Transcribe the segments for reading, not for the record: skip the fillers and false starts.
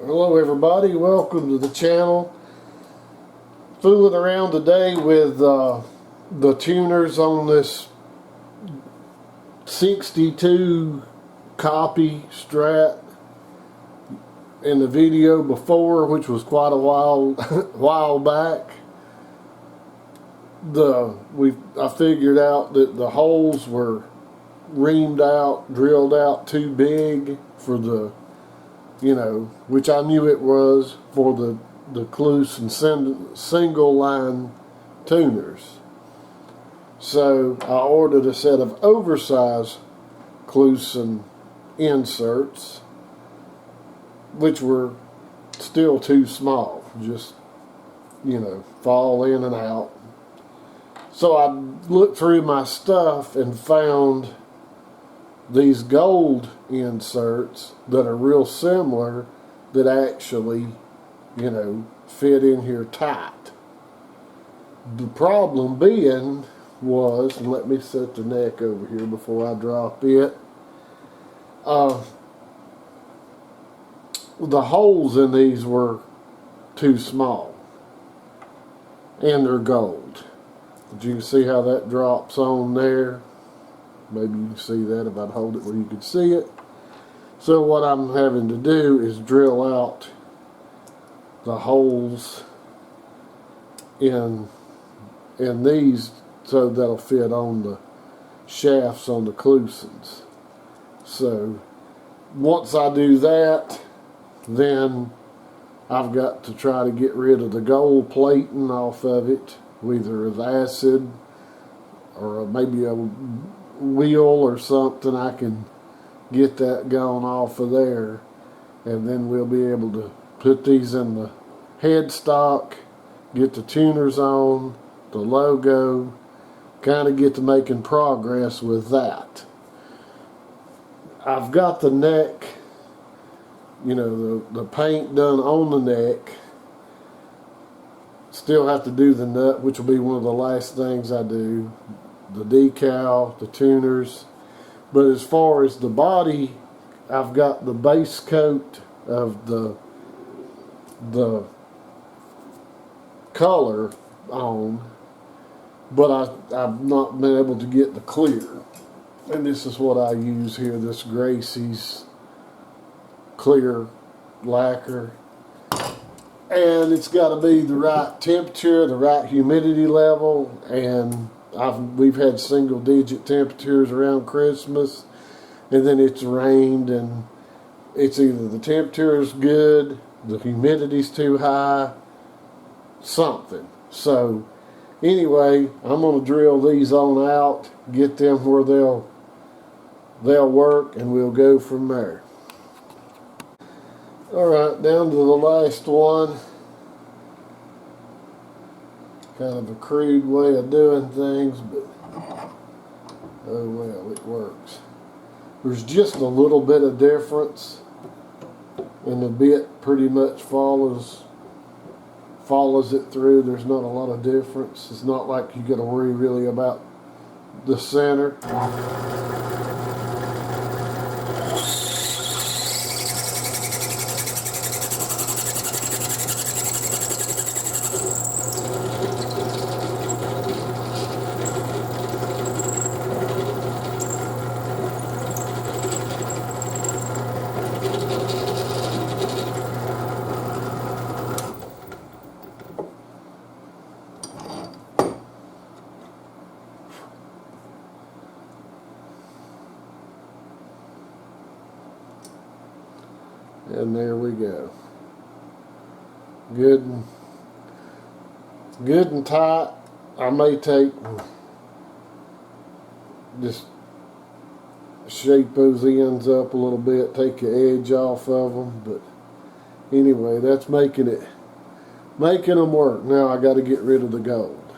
Hello everybody, welcome to the channel. Fooling around today with the tuners on this 62 copy Strat. In the video before, which was quite a while back, I figured out that the holes were reamed out, drilled out too big for the, which I knew it was for the Cluse and single line tuners. So I ordered a set of oversized Cluse and inserts, which were still too small, just, fall in and out. So I looked through my stuff and found these gold inserts that are real similar, that actually, fit in here tight. The problem being was, and let me set the neck over here before I drop it, the holes in these were too small, and they're gold. But you can see how that drops on there. Maybe you can see that if I'd hold it where you could see it. So what I'm having to do is drill out the holes in these so that'll fit on the shafts on the Clusons. So once I do that, then I've got to try to get rid of the gold plating off of it, either with acid or maybe a wheel or something. I can get that gone off of there, and then we'll be able to put these in the headstock, get the tuners on, the logo, kind of get to making progress with that. I've got the neck, the paint done on the neck. Still have to do the nut, which will be one of the last things I do. The decal, the tuners. But as far as the body, I've got the base coat of the color on, but I've not been able to get the clear. And this is what I use here, this Gracie's clear lacquer. And it's got to be the right temperature, the right humidity level, and we've had single digit temperatures around Christmas, and then it's rained, and it's either the temperature is good, the humidity's too high, something. So anyway, I'm going to drill these on out, get them where they'll work, and we'll go from there. Alright, down to the last one. Kind of a crude way of doing things, but oh well, it works. There's just a little bit of difference, and the bit pretty much follows it through. There's not a lot of difference. It's not like you got to worry really about the center. And there we go. Good and tight. I may just shape those ends up a little bit, take the edge off of them. But anyway, that's making them work. Now I got to get rid of the gold.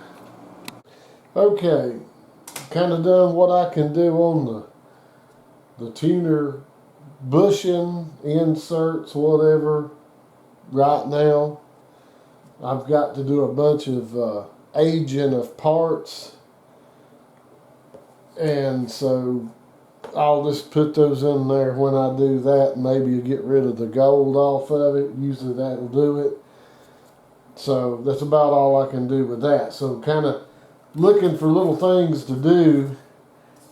Okay, kind of done what I can do on the tuner bushing, inserts, whatever, right now. I've got to do a bunch of aging of parts, and so I'll just put those in there when I do that. Maybe get rid of the gold off of it. Usually that'll do it. So that's about all I can do with that. So kind of looking for little things to do.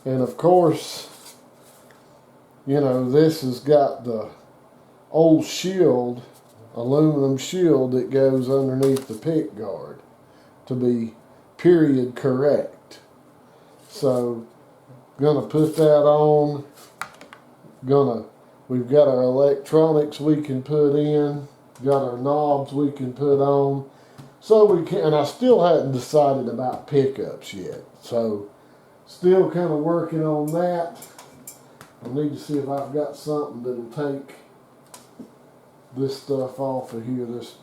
And of course, you know, this has got the old shield, aluminum shield that goes underneath the pick guard to be period correct. So gonna put that on. We've got our electronics we can put in, got our knobs we can put on. So we can, and I still hadn't decided about pickups yet. So still kind of working on that. I need to see if I've got something that'll take this stuff off of here, this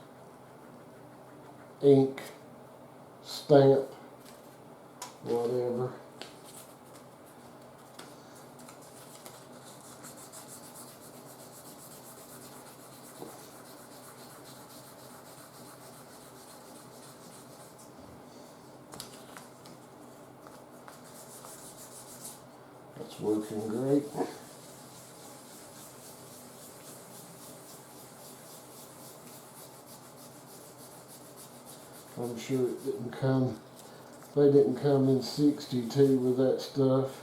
ink, stamp, whatever. That's working great. I'm sure it didn't come, they didn't come in 62 with that stuff.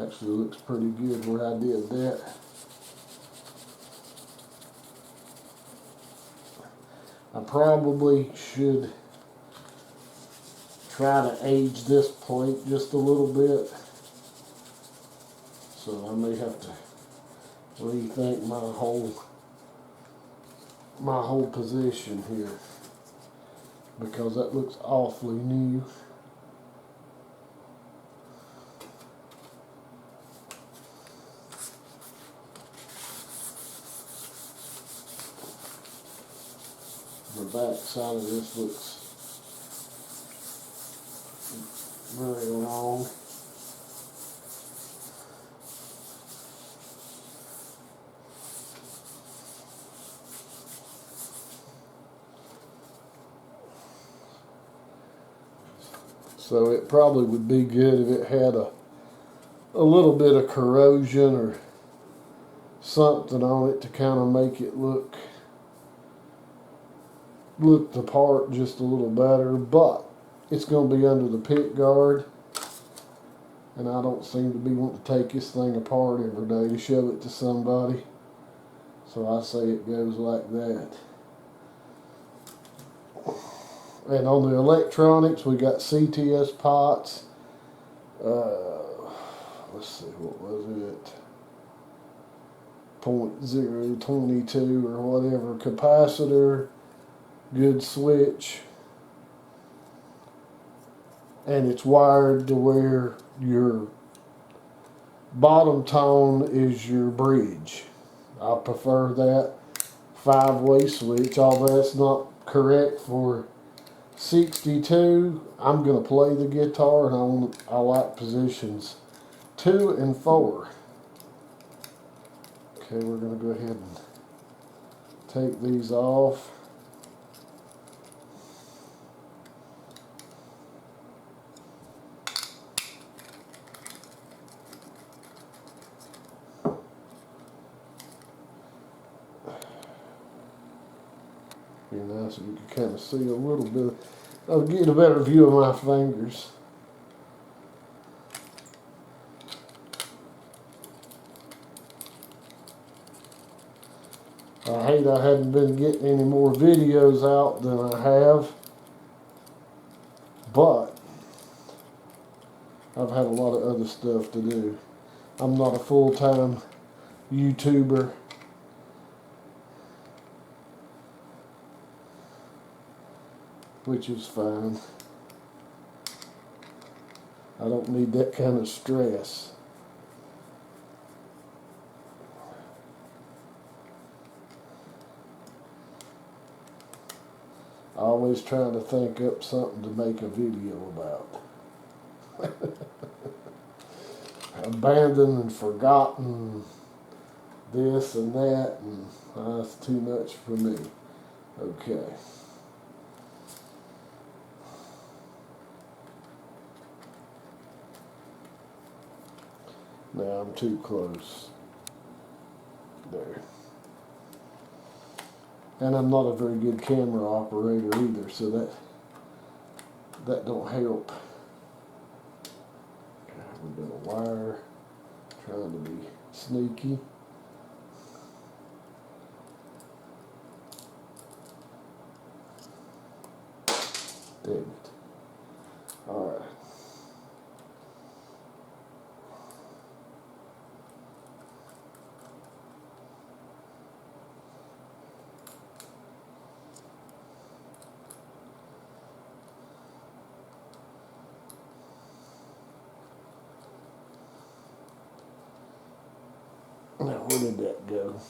Actually looks pretty good where I did that. I probably should try to age this plate just a little bit. So I may have to rethink my whole position here, because that looks awfully new. The back side of this looks very long. So it probably would be good if it had a little bit of corrosion or something on it to kind of make it look the part just a little better. But it's going to be under the pick guard, and I don't seem to be wanting to take this thing apart every day to show it to somebody. So I say it goes like that. And on the electronics, we got CTS pots. Let's see, what was it? 0.022 or whatever capacitor. Good switch. And it's wired to where your bottom tone is your bridge. I prefer that 5-way switch, although that's not correct for 62. I'm going to play the guitar, and I like positions 2 and 4. Okay, we're going to go ahead and take these off. Be nice if you could kind of see a little bit. I'll get a better view of my fingers. I hate I hadn't been getting any more videos out than I have, but I've had a lot of other stuff to do. I'm not a full-time YouTuber. Which is fine. I don't need that kind of stress. Always trying to think up something to make a video about. Abandoned and forgotten this and that, and that's too much for me. Okay. Now I'm too close. There. And I'm not a very good camera operator either, so that don't help. A little bit of wire, trying to be sneaky. Dang it. Alright. Now, where did that go?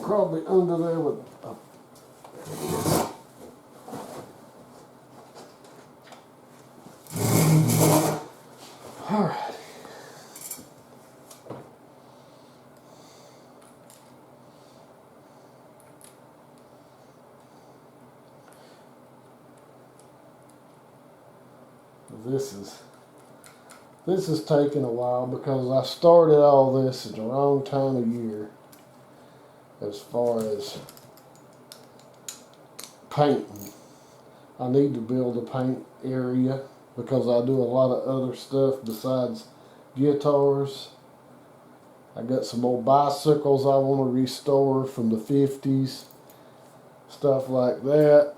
Probably under there with all right. This is taking a while because I started all this at the wrong time of year as far as painting. I need to build a paint area because I do a lot of other stuff besides guitars. I got some old bicycles I want to restore from the 50s, stuff like that.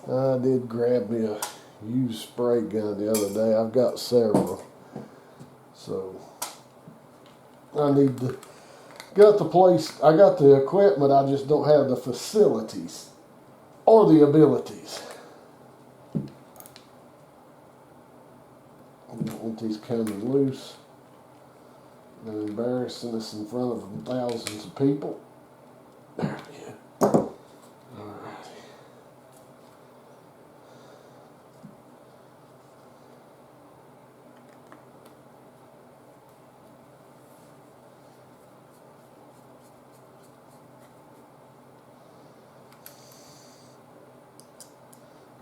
I did grab me a used spray gun the other day. I've got several. So I need to got the place, I got the equipment, I just don't have the facilities or the abilities. I don't want these coming loose and embarrassing us in front of thousands of people. There we go. Alright.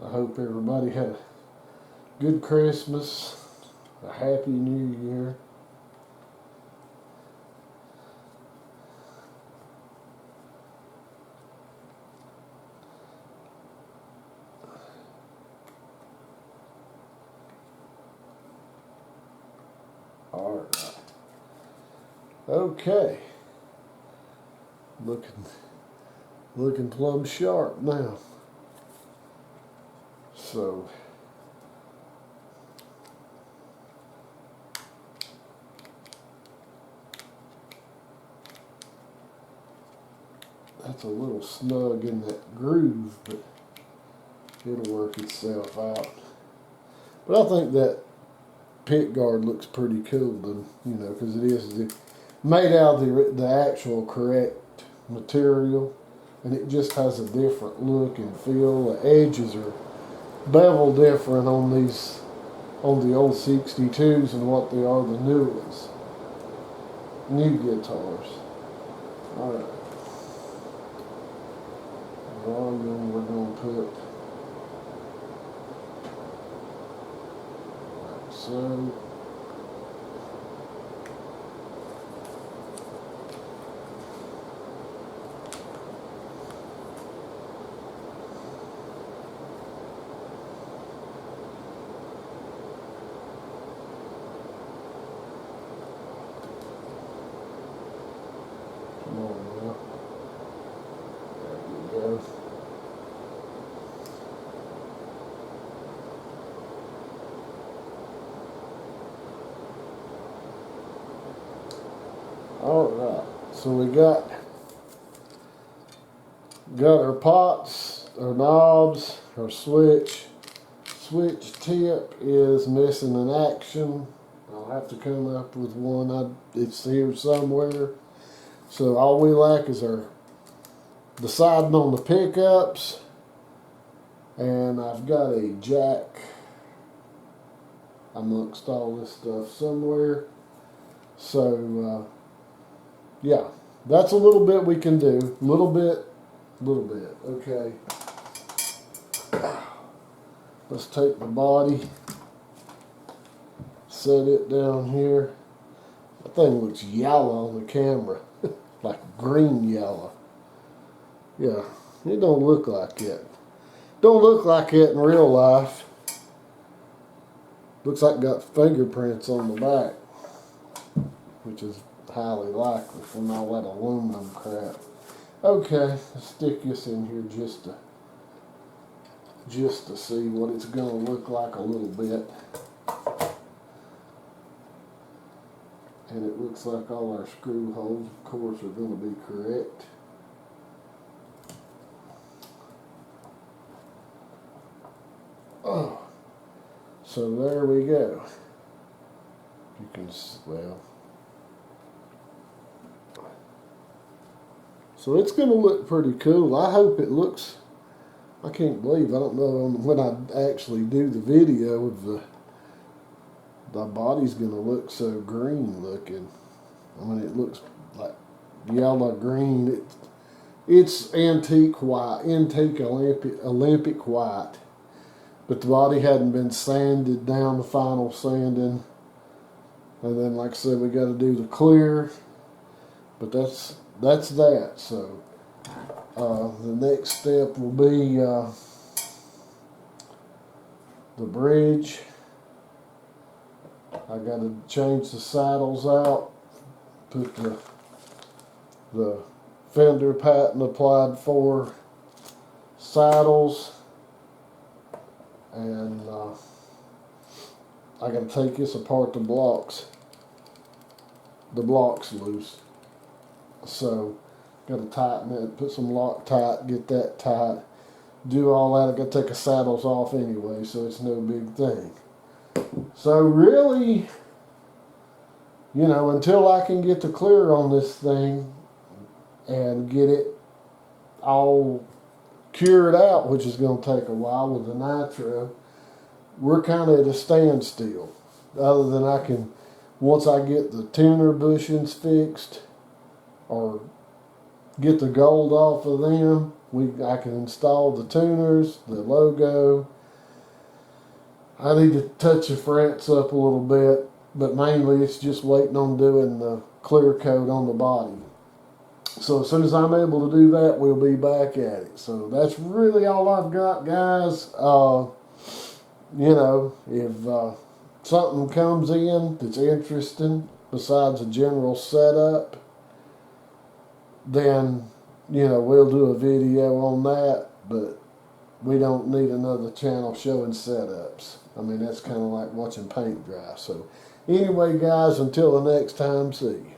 I hope everybody had a good Christmas, a happy New Year. All right. Okay. Looking plumb sharp now. So that's a little snug in that groove, but it'll work itself out. But I think that pick guard looks pretty cool, then, because it is made out of the actual correct material, and it just has a different look and feel. The edges are bevel different on the old 62s and what they are the new ones, new guitars. All right, volume we're gonna put like so. Come on now. There we go. All right, so we got our pots, our knobs, our switch. Switch tip is missing an action. I'll have to come up with one. It's here somewhere. So all we lack is the siding on the pickups, and I've got a jack amongst all this stuff somewhere. So yeah, that's a little bit we can do. Little bit. Okay. Let's take the body, set it down here. That thing looks yellow on the camera, like green yellow. Yeah, it don't look like it. Don't look like it in real life. Looks like it got fingerprints on the back, which is highly likely from all that aluminum crap. Okay, let's stick this in here just to see what it's gonna look like a little bit. And it looks like all our screw holes, of course, are gonna be correct. Oh, so there we go. You can, well, so it's going to look pretty cool. I hope it looks, I can't believe, I don't know when I actually do the video of the body's going to look so green looking. I mean, it looks like yellow green. It's antique white, antique Olympic white. But the body hadn't been sanded down, the final sanding. And then, like I said, we got to do the clear. But that's that. So the next step will be the bridge. I got to change the saddles out. Put the fender patent applied for saddles. And I got to take this apart, the blocks loose. So got to tighten it, put some Loctite, get that tight, do all that. I got to take the saddles off anyway, so it's no big thing. So really, you know, until I can get the clear on this thing and get it all cured out, which is going to take a while with the nitro, we're kind of at a standstill. Other than I can, once I get the tuner bushings fixed or get the gold off of them, I can install the tuners, the logo. I need to touch the frets up a little bit, but mainly it's just waiting on doing the clear coat on the body. So as soon as I'm able to do that, we'll be back at it. So that's really all I've got, guys. You know, if something comes in that's interesting besides a general setup, then, you know, we'll do a video on that. But we don't need another channel showing setups. I mean, that's kind of like watching paint dry. So anyway, guys, until the next time, see you.